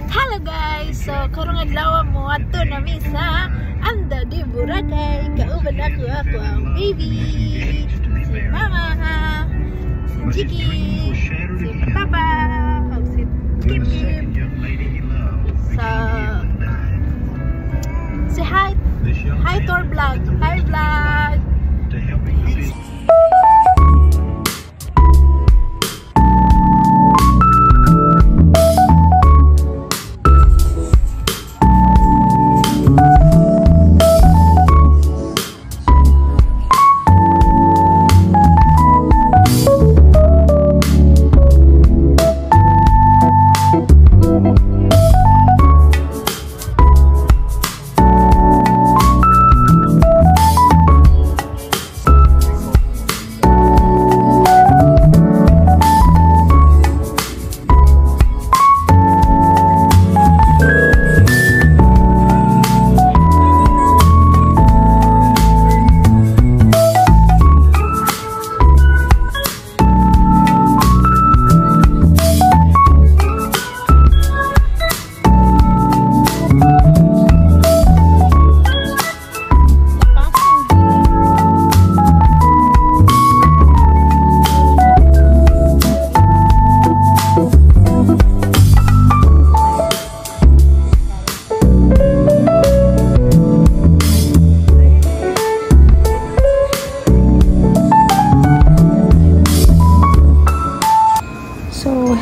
Hello guys! So, karong adlaw mo ato na sa Anda di Boracay. Kauban ako ang baby, si Mama, si Jiki, si Papa, si Kim Kim. So, say hi! Hi to our vlog! Hi vlog!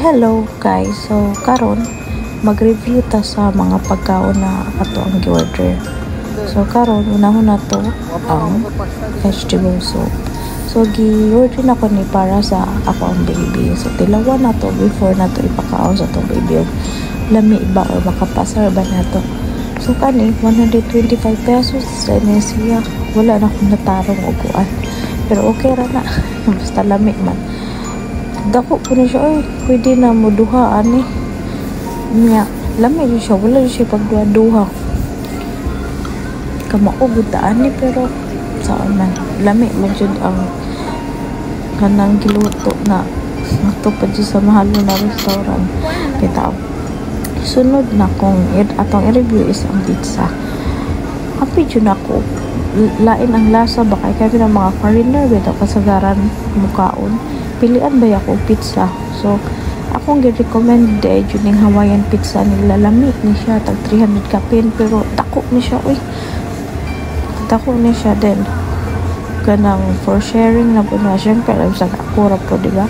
Hello guys, so karon mag-review ta sa mga pagkaon na ato ang gi-order. So karon unahon na to ang vegetable soup. So gi-order na ko ni para sa ako ang baby. So tilawan na to before na to ipakaon sa to baby. Lami ba or makapasar ba na to. So kani 125 pesos sa siya. Wala na akong natarong uguan. Pero okay ra na. Basta lami man. Dako po na siya, pwede na mo duhaan eh. Nga, lami rin siya, wala rin siya pagduha-duha. Kamaugod daan eh, pero saan man, lami man siya ang kanang giluto na ito pa dyan sa mahal na restaurant. Kita, sunod na kung atong i-review is ang pizza. Happy dyan ako. Lain ang lasa, baka kami ng mga foreigner, bito kasagaran mukaon. Pilian ba ako pizza? So, akong gi-recommend yung Hawaiian pizza nila. Lami ni siya, tag 300 kapin, pero dako ni siya, uy. Dako ni siya din. Ganang for sharing na po na. Siyempre, alam sa kakura po, diba?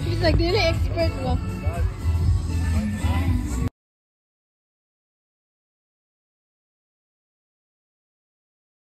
She's like, really expert mo.